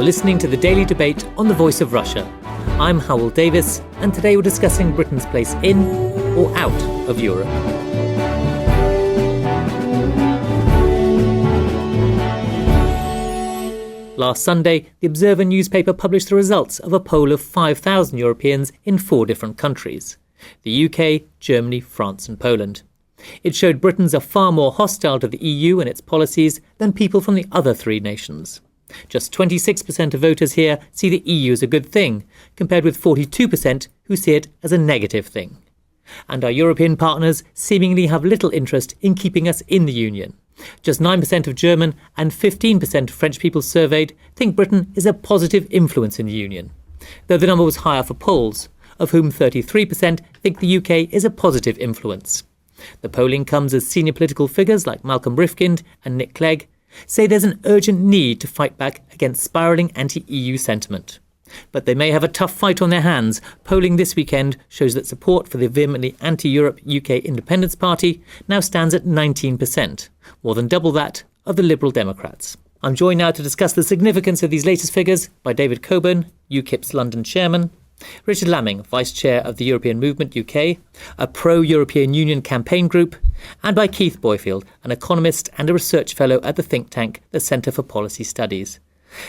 listening to the Daily Debate on the Voice of Russia. I'm Hywel Davies, and today we're discussing Britain's place in or out of Europe. Last Sunday, the Observer newspaper published the results of a poll of 5,000 Europeans in 4 different countries: the UK, Germany, France and Poland. It showed Britons are far more hostile to the EU and its policies than people from the other 3 nations. Just 26% of voters here see the EU as a good thing, compared with 42% who see it as a negative thing. And our European partners seemingly have little interest in keeping us in the Union. Just 9% of German and 15% of French people surveyed think Britain is a positive influence in the Union, though the number was higher for Poles, of whom 33% think the UK is a positive influence. The polling comes as senior political figures like Malcolm Rifkind and Nick Clegg say there's an urgent need to fight back against spiralling anti-EU sentiment. But they may have a tough fight on their hands. Polling this weekend shows that support for the vehemently anti-Europe UK Independence Party now stands at 19%, more than double that of the Liberal Democrats. I'm joined now to discuss the significance of these latest figures by David Coburn, UKIP's London chairman, Richard Lamming, Vice Chair of the European Movement UK, a pro-European Union campaign group, and by Keith Boyfield, an economist and a research fellow at the think tank, the Centre for Policy Studies.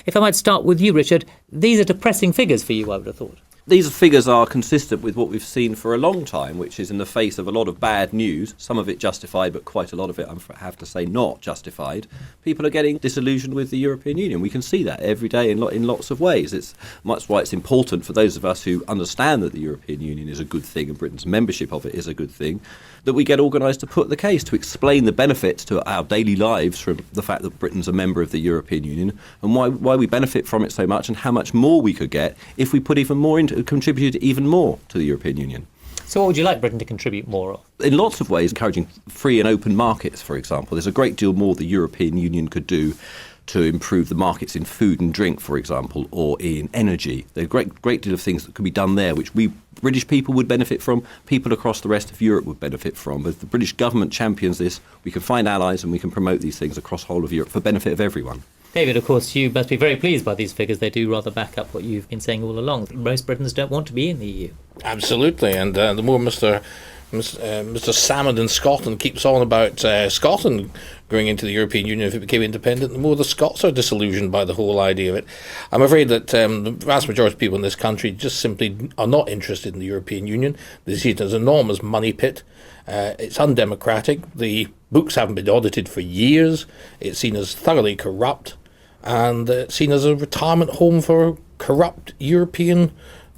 If I might start with you, Richard, these are depressing figures for you, I would have thought. These figures are consistent with what we've seen for a long time, which is in the face of a lot of bad news, some of it justified, but quite a lot of it, I have to say, not justified. People are getting disillusioned with the European Union. We can see that every day in lots of ways. It's much why it's important for those of us who understand that the European Union is a good thing and Britain's membership of it is a good thing, that we get organised to put the case, to explain the benefits to our daily lives from the fact that Britain's a member of the European Union and why we benefit from it so much and how much more we could get if we put even more into contributed even more to the European Union. So what would you like Britain to contribute more of? In lots of ways, encouraging free and open markets, for example. There's a great deal more the European Union could do to improve the markets in food and drink, for example, or in energy. There's a great deal of things that could be done there, which we British people would benefit from, people across the rest of Europe would benefit from. If the British government champions this, we can find allies and we can promote these things across the whole of Europe for benefit of everyone. David, of course, you must be very pleased by these figures. They do rather back up what you've been saying all along. Most Britons don't want to be in the EU. Absolutely, and the more Mr. Salmon in Scotland keeps on about Scotland going into the European Union if it became independent, the more the Scots are disillusioned by the whole idea of it. I'm afraid that the vast majority of people in this country just simply are not interested in the European Union. They see it as an enormous money pit. It's undemocratic. The books haven't been audited for years. It's seen as thoroughly corrupt and seen as a retirement home for corrupt European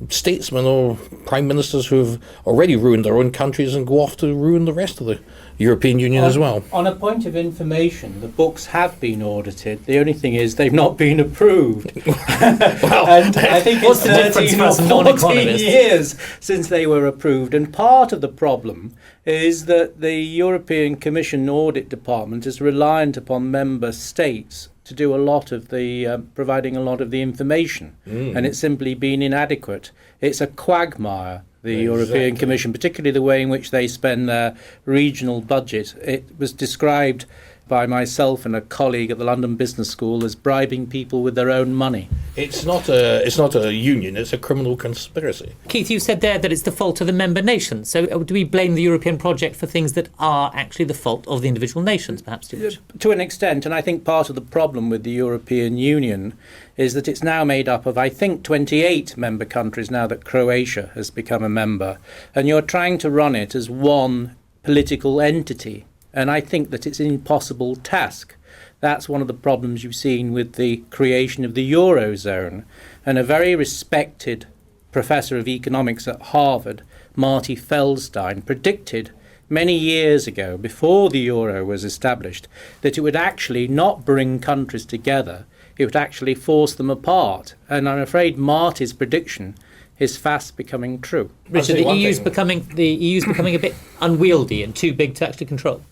statesmen or prime ministers who have already ruined their own countries and go off to ruin the rest of the European Union as well. On a point of information, the books have been audited. The only thing is they've not been approved. Well, and I think what's it's the 13 or 14 years since they were approved. And part of the problem is that the European Commission Audit Department is reliant upon member states to do a lot of the providing a lot of the information, and it's simply been inadequate. It's a quagmire, the European Commission, particularly the way in which they spend their regional budget. It was described by myself and a colleague at the London Business School as bribing people with their own money. It's not a union, it's a criminal conspiracy. Keith, you said there that it's the fault of the member nations. So do we blame the European project for things that are actually the fault of the individual nations, perhaps too much? To an extent, and I think part of the problem with the European Union is that it's now made up of, I think, 28 member countries now that Croatia has become a member, and you're trying to run it as one political entity. And I think that it's an impossible task. That's one of the problems you've seen with the creation of the Eurozone. And a very respected professor of economics at Harvard, Marty Feldstein, predicted many years ago, before the euro was established, that it would actually not bring countries together, it would actually force them apart. And I'm afraid Marty's prediction is fast becoming true. Richard, the EU's becoming a bit unwieldy and too big to actually control.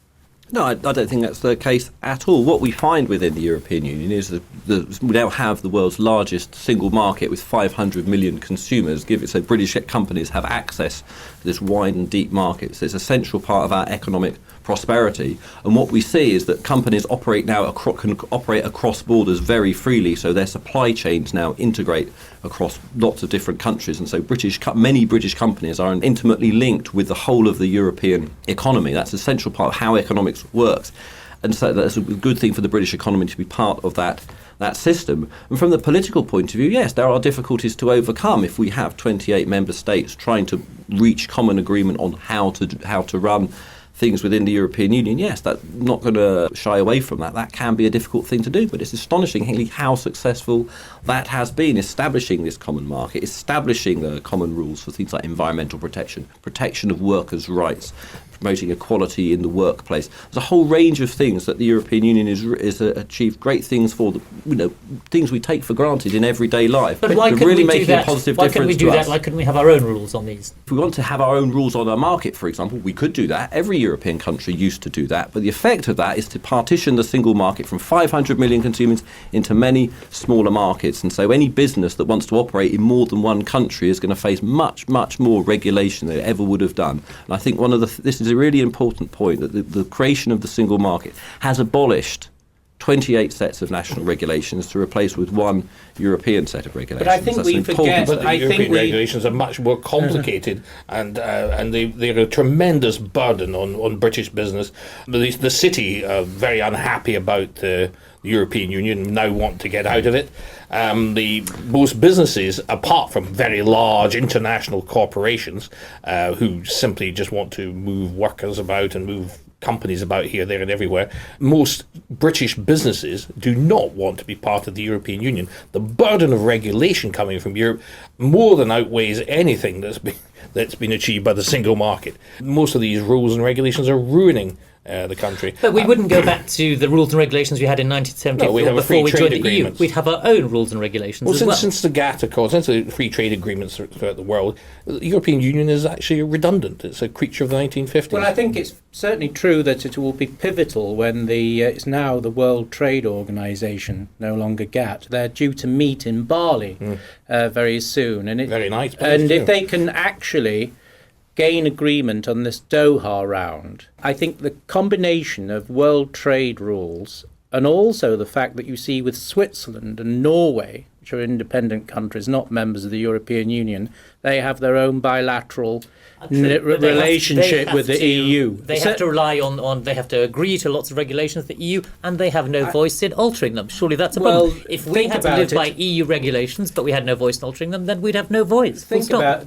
No, I don't think that's the case at all. What we find within the European Union is that we now have the world's largest single market with 500 million consumers. So British companies have access to this wide and deep market. So it's a central part of our economic prosperity. And what we see is that companies operate now can operate across borders very freely, so their supply chains now integrate across lots of different countries. And so many British companies are intimately linked with the whole of the European economy. That's an essential part of how economics works. And so that's a good thing for the British economy to be part of that system. And from the political point of view, yes, there are difficulties to overcome if we have 28 member states trying to reach common agreement on how to run things within the European Union. Yes, that's not going to shy away from that. That can be a difficult thing to do, but it's astonishing how successful that has been, establishing this common market, establishing the common rules for things like environmental protection of workers' rights, promoting equality in the workplace. There's a whole range of things that the European Union is achieved great things for, things we take for granted in everyday life. But why couldn't really we do making a that? positive Why difference couldn't we do to that? us. Why couldn't we have our own rules on these? If we want to have our own rules on our market, for example, we could do that. Every European country used to do that. But the effect of that is to partition the single market from 500 million consumers into many smaller markets. And so any business that wants to operate in more than one country is going to face much, much more regulation than it ever would have done. And I think this is a really important point, that the creation of the single market has abolished 28 sets of national regulations to replace with one European set of regulations. But I think we forget. But the European regulations are much more complicated, and they're a tremendous burden on British business. The city are very unhappy about the European Union, now want to get out of it. Most businesses, apart from very large international corporations who simply just want to move workers about and move companies about here, there and everywhere, most British businesses do not want to be part of the European Union. The burden of regulation coming from Europe more than outweighs anything that's been achieved by the single market. Most of these rules and regulations are ruining the country. But we wouldn't go back to the rules and regulations we had in 1974 before we joined the EU. We'd have our own rules and regulations as well. Since the GATT Accord, since the free trade agreements throughout the world, the European Union is actually redundant. It's a creature of the 1950s. Well, I think it's certainly true that it will be pivotal when it's now the World Trade Organization, no longer GATT. They're due to meet in Bali very soon. Very nice. And if they can actually gain agreement on this Doha round, I think the combination of world trade rules and also the fact that you see with Switzerland and Norway, which are independent countries, not members of the European Union, they have their own bilateral relationship with the EU. They have to rely on, they have to agree to lots of regulations of the EU, and they have no voice in altering them. Surely that's a problem. If we had to live by EU regulations, but we had no voice in altering them, then we'd have no voice.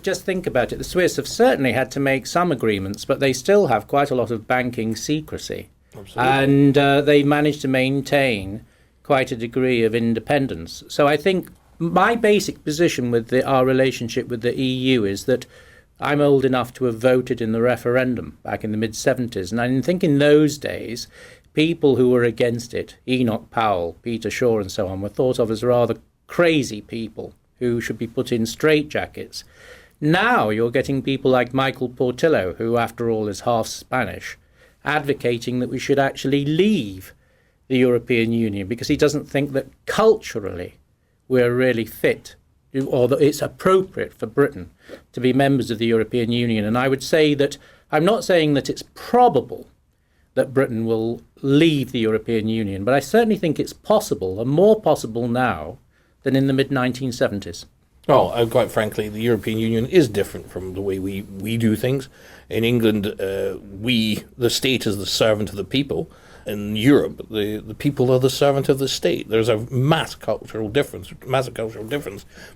Just think about it. The Swiss have certainly had to make some agreements, but they still have quite a lot of banking secrecy. Absolutely. And they managed to maintain quite a degree of independence. So I think my basic position with our relationship with the EU is that I'm old enough to have voted in the referendum back in the mid-70s, and I think in those days, people who were against it, Enoch Powell, Peter Shaw and so on, were thought of as rather crazy people who should be put in straitjackets. Now you're getting people like Michael Portillo, who after all is half Spanish, advocating that we should actually leave the European Union because he doesn't think that culturally we're really fit or that it's appropriate for Britain to be members of the European Union. And I would say that I'm not saying that it's probable that Britain will leave the European Union, but I certainly think it's possible, and more possible now than in the mid-1970s. Well, quite frankly, the European Union is different from the way we do things. In England, the state is the servant of the people. In Europe, the people are the servant of the state. There's a massive cultural difference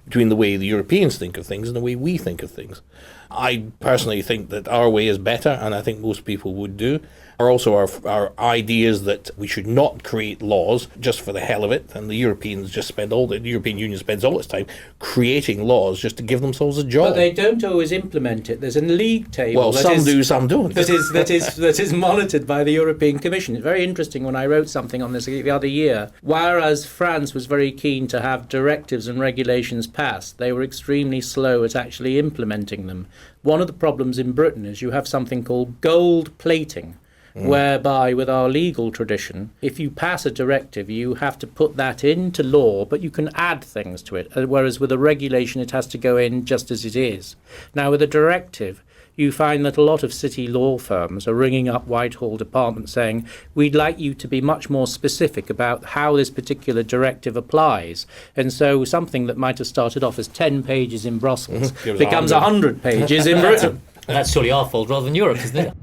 between the way the Europeans think of things and the way we think of things. I personally think that our way is better, and I think most people would do. Are also our ideas that we should not create laws just for the hell of it, and the European Union spends all its time creating laws just to give themselves a job. But they don't always implement it. There's a league table. Well, some do, some don't. That is monitored by the European Commission. It's very interesting when I wrote something on this the other year. Whereas France was very keen to have directives and regulations passed, they were extremely slow at actually implementing them. One of the problems in Britain is you have something called gold plating, whereby with our legal tradition, if you pass a directive, you have to put that into law, but you can add things to it, whereas with a regulation, it has to go in just as it is. Now, with a directive, you find that a lot of city law firms are ringing up Whitehall departments saying, we'd like you to be much more specific about how this particular directive applies. And so something that might have started off as 10 pages in Brussels becomes 100 pages in Britain. That's surely our fault rather than Europe, isn't it?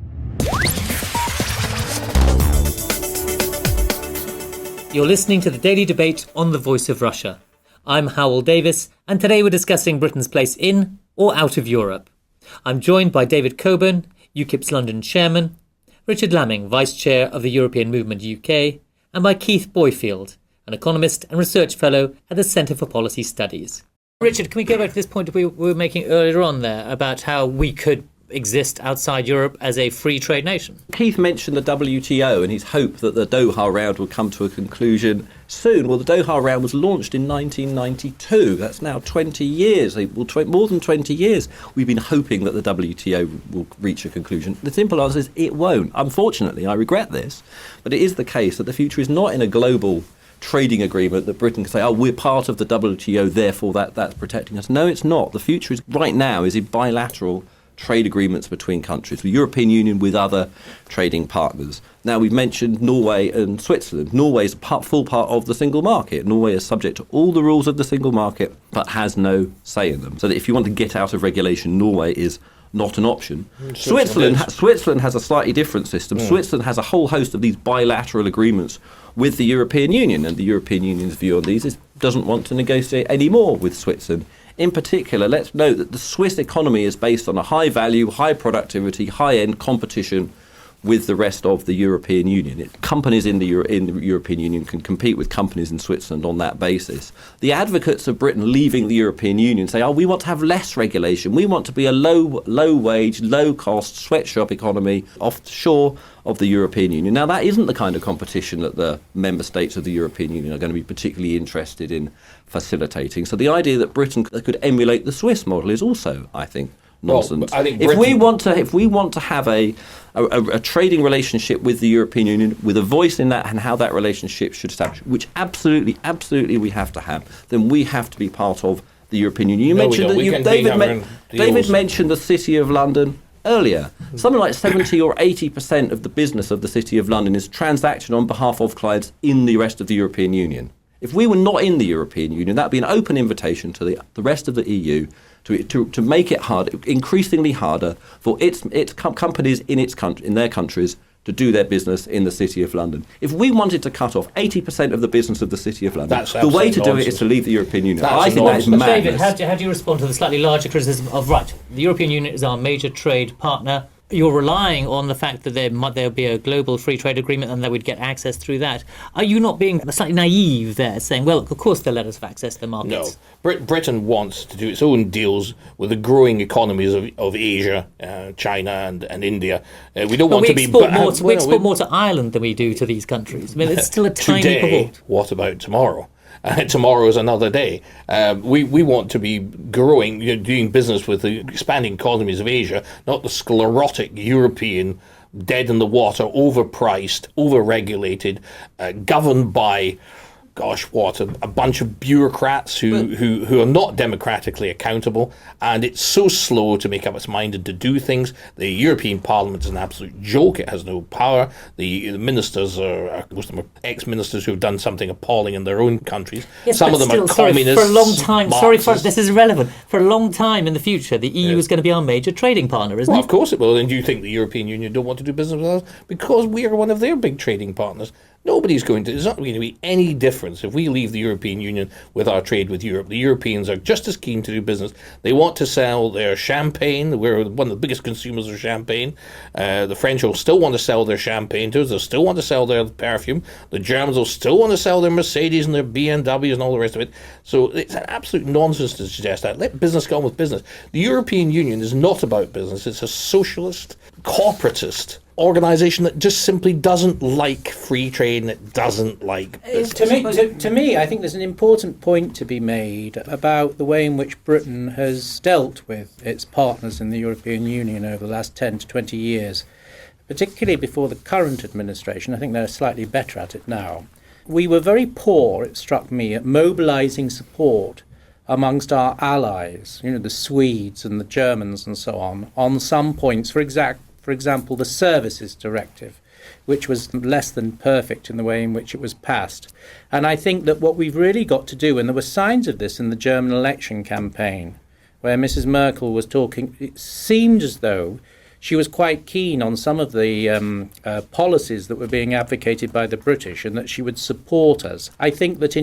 You're listening to the Daily Debate on the Voice of Russia. I'm Hywel Davies, and today we're discussing Britain's place in or out of Europe. I'm joined by David Coburn, UKIP's London chairman, Richard Lamming, Vice Chair of the European Movement UK, and by Keith Boyfield, an economist and research fellow at the Centre for Policy Studies. Richard, can we go back to this point we were making earlier on there about how we could exist outside Europe as a free trade nation? Keith mentioned the WTO and his hope that the Doha round would come to a conclusion soon. Well, the Doha round was launched in 1992. That's now 20 years. More than 20 years we've been hoping that the WTO will reach a conclusion. The simple answer is it won't. Unfortunately, I regret this, but it is the case that the future is not in a global trading agreement that Britain can say, oh, we're part of the WTO, therefore that's protecting us. No, it's not. The future is right now is in bilateral trade agreements between countries, the European Union with other trading partners. Now, we've mentioned Norway and Switzerland. Norway is a full part of the single market. Norway is subject to all the rules of the single market, but has no say in them. So that if you want to get out of regulation, Norway is not an option. Switzerland has a slightly different system. Switzerland has a whole host of these bilateral agreements with the European Union, and the European Union's view on these is doesn't want to negotiate any more with Switzerland. In particular, let's note that the Swiss economy is based on a high value, high productivity, high-end competition with the rest of the European Union. Companies in the European Union can compete with companies in Switzerland on that basis. The advocates of Britain leaving the European Union say, we want to have less regulation. We want to be a low-wage, low-cost sweatshop economy offshore of the European Union. Now, that isn't the kind of competition that the member states of the European Union are going to be particularly interested in facilitating. So the idea that Britain could emulate the Swiss model is also, I think, nonsense. Well, I think if we want to have a trading relationship with the European Union with a voice in that and how that relationship should establish, which absolutely we have to have, then we have to be part of the European Union. You mentioned that David mentioned the City of London earlier. Something like 70 or 80% of the business of the City of London is transacted on behalf of clients in the rest of the European Union. If we were not in the European Union, that would be an open invitation to the rest of the EU to make it increasingly harder for its companies in their countries to do their business in the City of London. If we wanted to cut off 80% of the business of the City of London, the way to do it is to leave the European Union. I think that is madness. David, how do you respond to the slightly larger criticism of, the European Union is our major trade partner? You're relying on the fact that there'll be a global free trade agreement and that we'd get access through that. Are you not being slightly naive there, saying, well, of course they'll let us have access to the markets? No. Britain wants to do its own deals with the growing economies of Asia, China and India. We don't want to be... We export more to Ireland than we do to these countries. I mean, it's still a tiny cohort. What about tomorrow? Tomorrow is another day. We want to be growing, doing business with the expanding economies of Asia, not the sclerotic European, dead in the water, overpriced, overregulated, governed by, a bunch of bureaucrats who are not democratically accountable, and it's so slow to make up its mind and to do things. The European Parliament is an absolute joke. It has no power. The ministers most of them are ex-ministers who have done something appalling in their own countries. Yes, some of them are communists. For a long time, this is irrelevant. For a long time in the future, the EU is going to be our major trading partner, isn't it? Well, of course it will. And do you think the European Union don't want to do business with us? Because we are one of their big trading partners. There's not going to be any difference if we leave the European Union with our trade with Europe. The Europeans are just as keen to do business. They want to sell their champagne. We're one of the biggest consumers of champagne. The French will still want to sell their champagne to us. They'll still want to sell their perfume. The Germans will still want to sell their Mercedes and their BMWs and all the rest of it. So it's an absolute nonsense to suggest that. Let business go on with business. The European Union is not about business. It's a socialist, corporatist organisation that just simply doesn't like free trade and it doesn't like business. To me, I think there's an important point to be made about the way in which Britain has dealt with its partners in the European Union over the last 10 to 20 years, particularly before the current administration. I think they're slightly better at it now. We were very poor, it struck me, at mobilising support amongst our allies, the Swedes and the Germans and so on some points. For example, the Services Directive, which was less than perfect in the way in which it was passed. And I think that what we've really got to do, and there were signs of this in the German election campaign, where Mrs. Merkel was talking, it seemed as though she was quite keen on some of the policies that were being advocated by the British, and that she would support us. I think that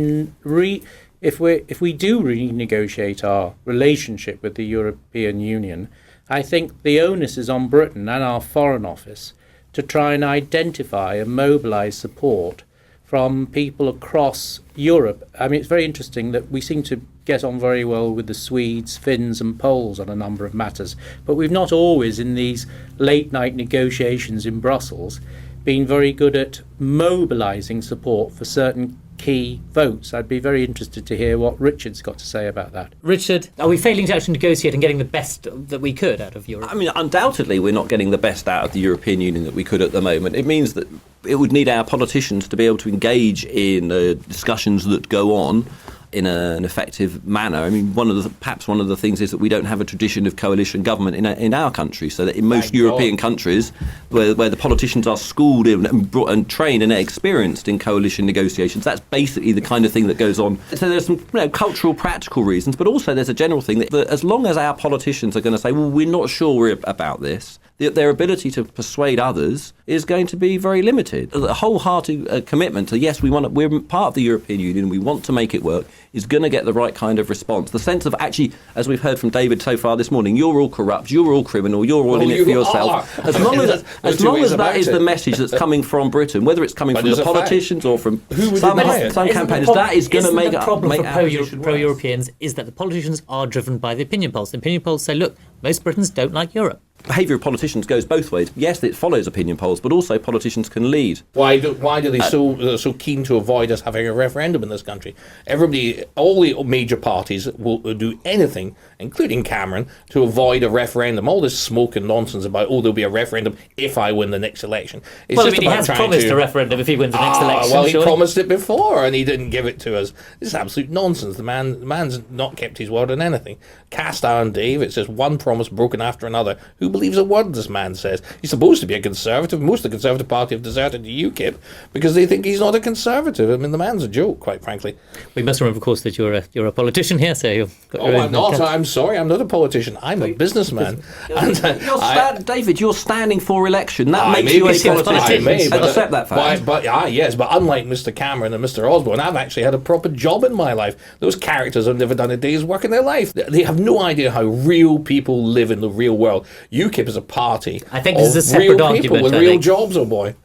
if we do renegotiate our relationship with the European Union, I think the onus is on Britain and our Foreign Office to try and identify and mobilise support from people across Europe. I mean, it's very interesting that we seem to get on very well with the Swedes, Finns and Poles on a number of matters, but we've not always, in these late-night negotiations in Brussels, been very good at mobilising support for certain key votes. I'd be very interested to hear what Richard's got to say about that. Richard, are we failing to actually negotiate and getting the best that we could out of Europe? I mean, undoubtedly we're not getting the best out of the European Union that we could at the moment. It means that it would need our politicians to be able to engage in discussions that go on in an effective manner. I mean, perhaps one of the things is that we don't have a tradition of coalition government in our country, so that in most European countries where the politicians are schooled in and trained and experienced in coalition negotiations, that's basically the kind of thing that goes on. So there's some cultural, practical reasons, but also there's a general thing that as long as our politicians are going to say, well, we're not sure about this, their ability to persuade others is going to be very limited. A wholehearted commitment to, yes, we're part of the European Union, we want to make it work, is going to get the right kind of response. The sense of actually, as we've heard from David so far this morning, you're all corrupt, you're all criminal, you're all in it for yourself. As long as that is the message that's coming from Britain, whether it's coming from the politicians or from some campaigners, that is going to make the problem for pro-Europeans is that the politicians are driven by the opinion polls. The opinion polls say, look, most Britons don't like Europe. Behaviour of politicians goes both ways. Yes, it follows opinion polls, but also politicians can lead. Why do they so keen to avoid us having a referendum in this country? All the major parties will do anything, including Cameron, to avoid a referendum. All this smoke and nonsense about, there'll be a referendum if I win the next election. He has promised a referendum if he wins the next election. Well, he promised it before and he didn't give it to us. This is absolute nonsense. The man's not kept his word on anything. Cast iron Dave, it's just one promise broken after another. Who believes a word this man says? He's supposed to be a Conservative. Most of the Conservative Party have deserted to UKIP because they think he's not a Conservative. I mean, the man's a joke, quite frankly. We must remember, of course, that you're a politician here, so you've got I'm not. I'm sorry, I'm not a politician. I'm a businessman. David, you're standing for election. That makes you a politician. Accept that fact. But unlike Mr. Cameron and Mr. Osborne, I've actually had a proper job in my life. Those characters have never done a day's work in their life. They have no idea how real people live in the real world. UKIP is a party. I think this is a separate real argument. People with real jobs, oh boy.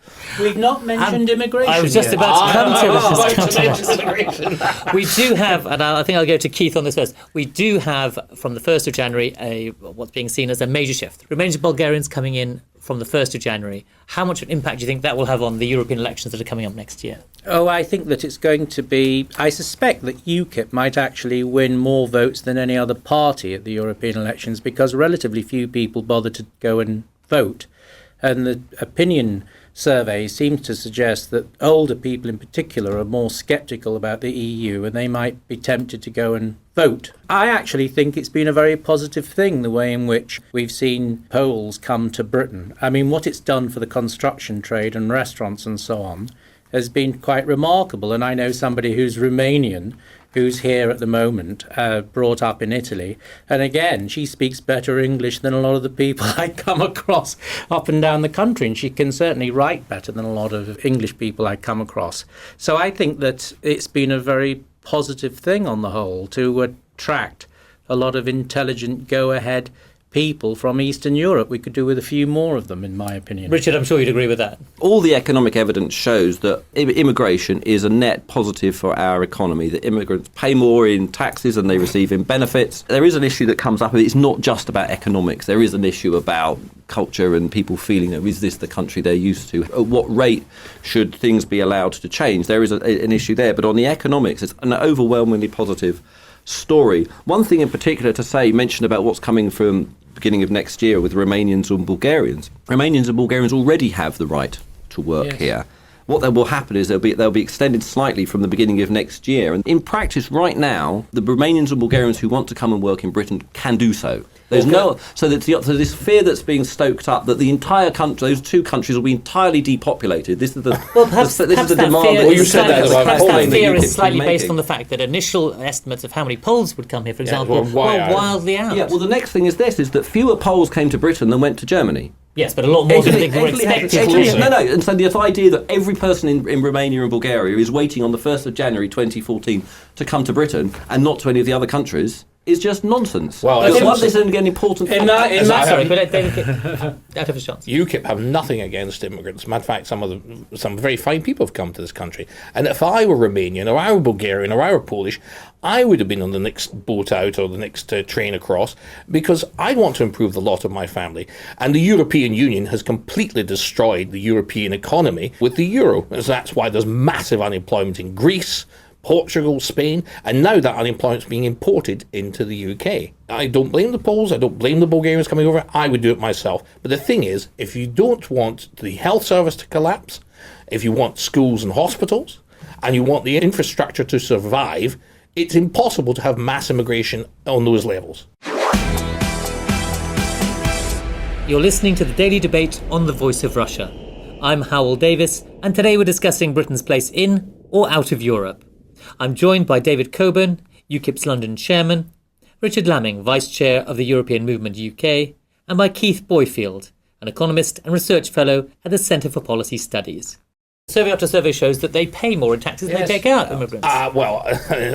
We've not mentioned immigration. I was just about to come to immigration. We do have, and I think I'll go to Keith on this first, we do have from the 1st of January what's being seen as a major shift. Romanians and Bulgarians coming in from the 1st of January. How much of an impact do you think that will have on the European elections that are coming up next year? Oh, I think that it's going to be... I suspect that UKIP might actually win more votes than any other party at the European elections because relatively few people bother to go and vote. And the opinion survey seems to suggest that older people in particular are more sceptical about the EU and they might be tempted to go and vote. I actually think it's been a very positive thing, the way in which we've seen Poles come to Britain. I mean, what it's done for the construction trade and restaurants and so on has been quite remarkable. And I know somebody who's Romanian who's here at the moment, brought up in Italy. And again, she speaks better English than a lot of the people I come across up and down the country. And she can certainly write better than a lot of English people I come across. So I think that it's been a very positive thing on the whole to attract a lot of intelligent, go-ahead people from Eastern Europe. We could do with a few more of them, in my opinion. Richard, I'm sure you'd agree with that. All the economic evidence shows that immigration is a net positive for our economy, that immigrants pay more in taxes than they receive in benefits. There is an issue that comes up. It's not just about economics. There is an issue about culture and people feeling, is this the country they're used to? At what rate should things be allowed to change? There is an issue there. But on the economics, it's an overwhelmingly positive story. One thing in particular to say, mention about what's coming from beginning of next year with Romanians and Bulgarians. Romanians and Bulgarians already have the right to work here. What will happen is they'll be extended slightly from the beginning of next year. And in practice, right now, the Romanians and Bulgarians who want to come and work in Britain can do so. There's so this fear that's being stoked up that the entire country, those two countries, will be entirely depopulated. This is the perhaps this is the that demand. fear, you said that about perhaps Poland that fear that is slightly UKIP's based making. on the fact that initial estimates of how many Poles would come here, for example, were were wildly wildly out. Yeah, well, the next thing is that fewer Poles came to Britain than went to Germany. Yes, but a lot more than they were expected. No. And so the idea that every person in Romania and Bulgaria is waiting on the 1st of January 2014 to come to Britain and not to any of the other countries is just nonsense. Well, this is an important thing. Sorry, but out of a chance. UKIP have nothing against immigrants. Matter of fact, some very fine people have come to this country. And if I were Romanian or I were Bulgarian or I were Polish, I would have been on the next boat out or the next train across, because I'd want to improve the lot of my family. And the European Union has completely destroyed the European economy with the euro. That's why there's massive unemployment in Greece, Portugal, Spain, and now that unemployment's being imported into the UK. I don't blame the Poles, I don't blame the Bulgarians coming over, I would do it myself. But the thing is, if you don't want the health service to collapse, if you want schools and hospitals, and you want the infrastructure to survive, it's impossible to have mass immigration on those levels. You're listening to the Daily Debate on the Voice of Russia. I'm Hywel Davies, and today we're discussing Britain's place in or out of Europe. I'm joined by David Coburn, UKIP's London chairman, Richard Lamming, Vice Chair of the European Movement UK, and by Keith Boyfield, an economist and research fellow at the Centre for Policy Studies. Survey after survey shows that they pay more in taxes than they take out, immigrants. Well,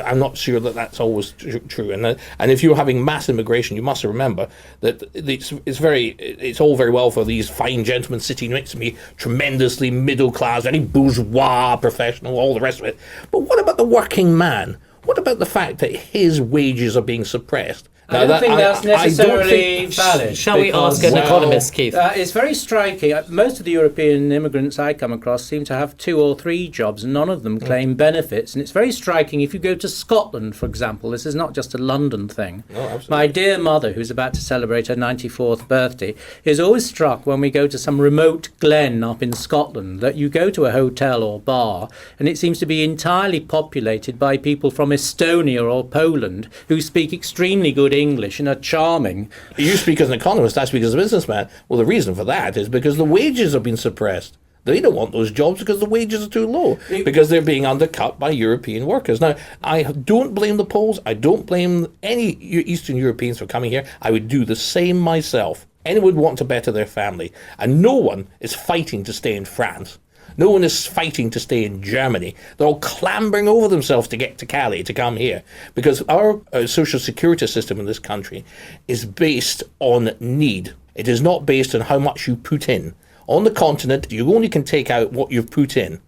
I'm not sure that that's always true. And if you're having mass immigration, you must remember that it's all very well for these fine gentlemen sitting next to me, tremendously middle class, very bourgeois, professional, all the rest of it. But what about the working man? What about the fact that his wages are being suppressed? I don't think that's necessarily valid. Shall we ask an economist, Keith? It's very striking. Most of the European immigrants I come across seem to have 2 or 3 jobs, and none of them claim benefits. And it's very striking if you go to Scotland, for example. This is not just a London thing. My dear mother, who's about to celebrate her 94th birthday, is always struck when we go to some remote glen up in Scotland that you go to a hotel or bar, and it seems to be entirely populated by people from Estonia or Poland who speak extremely good English and are charming. You speak as an economist, I speak as a businessman. Well, the reason for that is because the wages have been suppressed. They don't want those jobs because the wages are too low, because they're being undercut by European workers. Now, I don't blame the Poles. I don't blame any Eastern Europeans for coming here. I would do the same myself. Anyone would want to better their family. And no one is fighting to stay in France. No one is fighting to stay in Germany. They're all clambering over themselves to get to Calais, to come here. Because our social security system in this country is based on need. It is not based on how much you put in. On the continent, you only can take out what you've put in.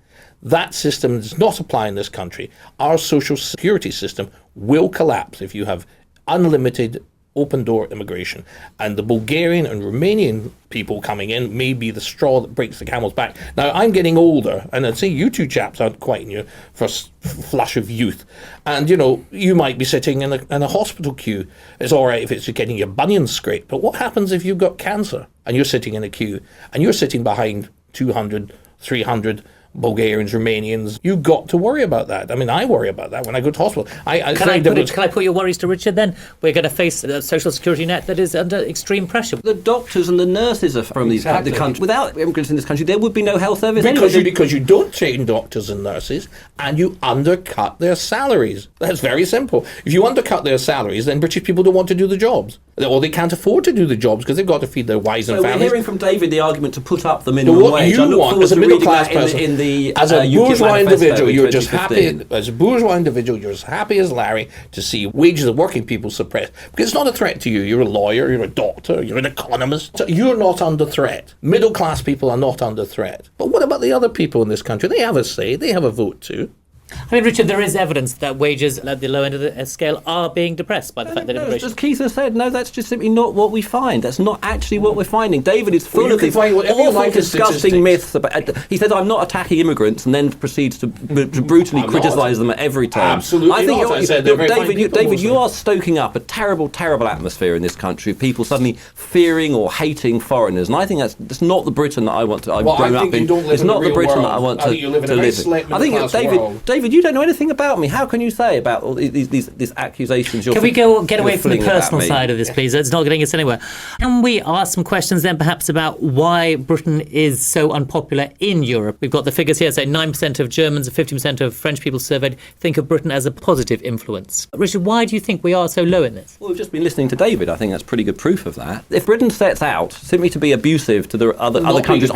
That system does not apply in this country. Our social security system will collapse if you have unlimited open-door immigration. And the Bulgarian and Romanian people coming in may be the straw that breaks the camel's back. Now, I'm getting older, and I'd say you two chaps aren't quite in your first flush of youth. And, you might be sitting in a hospital queue. It's all right if it's getting your bunions scraped, but what happens if you've got cancer and you're sitting in a queue and you're sitting behind 200, 300 Bulgarians, Romanians? You've got to worry about that. I mean, I worry about that when I go to hospital. Can I put your worries to Richard then? We're going to face a social security net that is under extreme pressure. The doctors and the nurses are from the country. Without immigrants in this country, there would be no health service because you don't train doctors and nurses, and you undercut their salaries. That's very simple. If you undercut their salaries, then British people don't want to do the jobs. Or they can't afford to do the jobs because they've got to feed their wives and families. We're hearing from David the argument to put up the minimum wage. What you want as a middle class person, as a bourgeois individual, you're just happy. As a bourgeois individual, you're as happy as Larry to see wages of working people suppressed, because it's not a threat to you. You're a lawyer, you're a doctor, you're an economist. So you're not under threat. Middle class people are not under threat. But what about the other people in this country? They have a say. They have a vote too. I mean, Richard, there is evidence that wages at the low end of the scale are being depressed by the fact that immigration... As Keith has said, no, that's just simply not what we find. That's not actually what we're finding. David is full of these awful, disgusting myths about... He says, I'm not attacking immigrants, and then proceeds to brutally criticise them at every turn. Absolutely David, you are stoking up a terrible, terrible atmosphere in this country of people suddenly fearing or hating foreigners, and I think that's not the Britain that I want to... I've grown up in. It's not the Britain that I want to live in. I think, David, you don't know anything about me. How can you say about all these accusations? Can we get away from the personal side of this, please? It's not getting us anywhere. Can we ask some questions then, perhaps, about why Britain is so unpopular in Europe? We've got the figures here, say 9% of Germans and 50% of French people surveyed think of Britain as a positive influence. Richard, why do you think we are so low in this? Well, we've just been listening to David. I think that's pretty good proof of that. If Britain sets out simply to be abusive to the other countries,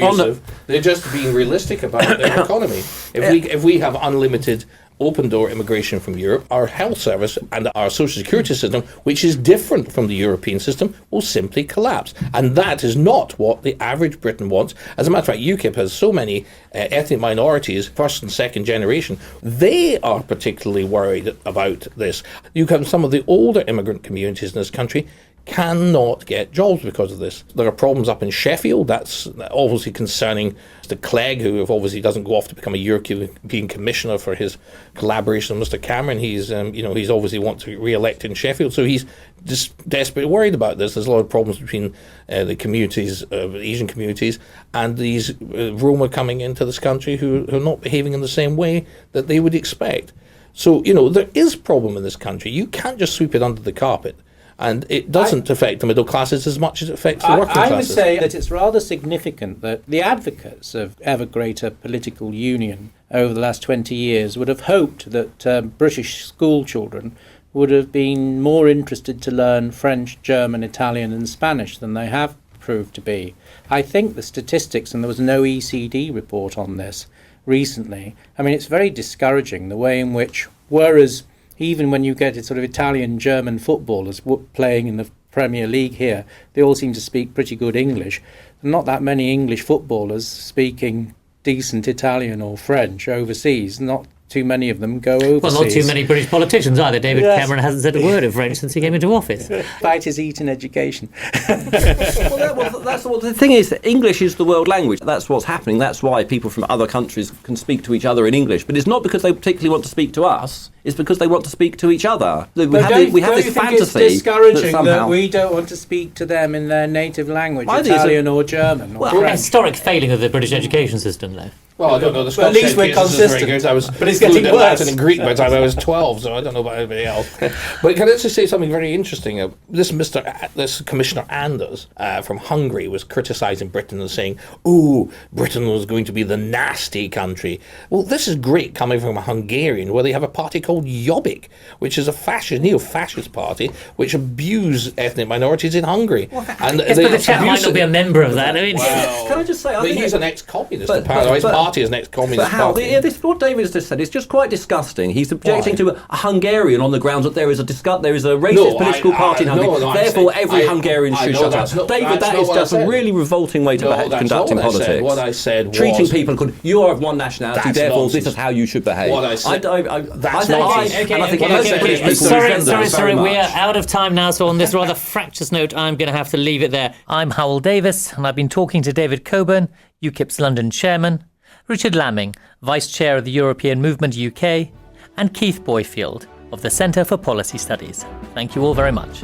they're just being realistic about their economy. If we have unlimited open-door immigration from Europe, our health service and our social security system, which is different from the European system, will simply collapse. And that is not what the average Briton wants. As a matter of fact, UKIP has so many ethnic minorities, first and second generation. They are particularly worried about this. You have some of the older immigrant communities in this country cannot get jobs because of this. There are problems up in Sheffield. That's obviously concerning Mr. Clegg, who obviously doesn't go off to become a European Commissioner for his collaboration with Mr. Cameron. He's obviously want to re-elect in Sheffield, so he's just desperately worried about this. There's a lot of problems between the communities, Asian communities, and these Roma coming into this country who are not behaving in the same way that they would expect. So, there is a problem in this country. You can't just sweep it under the carpet. And it doesn't affect the middle classes as much as it affects the working classes. I would say that it's rather significant that the advocates of ever greater political union over the last 20 years would have hoped that British school children would have been more interested to learn French, German, Italian and Spanish than they have proved to be. I think the statistics, and there was an OECD report on this recently, I mean, it's very discouraging the way in which, whereas even when you get sort of Italian, German footballers playing in the Premier League here, they all seem to speak pretty good English. Not that many English footballers speaking decent Italian or French overseas. Not too many of them go overseas. Well, not too many British politicians either. David Cameron hasn't said a word of French since he came into office. Despite his Eton education. The thing is, English is the world language. That's what's happening. That's why people from other countries can speak to each other in English. But it's not because they particularly want to speak to us. It's because they want to speak to each other. We have this fantasy. It's discouraging that we don't want to speak to them in their native language, Italian or German or French. Historic failing of the British education system, though. Well, I don't know. The Scottish at least we're consistent. But it's getting worse. Latin and Greek by the time I was 12, so I don't know about anybody else. But can I just say something very interesting? This Commissioner Anders from Hungary was criticising Britain and saying, "Oh, Britain was going to be the nasty country." Well, this is great coming from a Hungarian, where they have a party called Jobbik, which is a neo-fascist party which abuse ethnic minorities in Hungary. And but the chap might not be a member of that. I mean, can I just say, he's an ex-communist. His party is an ex-communist party. What David has just said is just quite disgusting. He's objecting to a Hungarian on the grounds that there is a racist political party in Hungary. Therefore, every Hungarian should shut up. David, that is just a really revolting way to conducting politics. What I said was... Treating people, you are of one nationality, therefore this is how you should behave. What I said... That's nonsense. Sorry, we are out of time now, so on this rather fractious note, I'm going to have to leave it there. I'm Hywel Davies, and I've been talking to David Coburn, UKIP's London chairman, Richard Lamming, Vice Chair of the European Movement UK, and Keith Boyfield of the Centre for Policy Studies. Thank you all very much.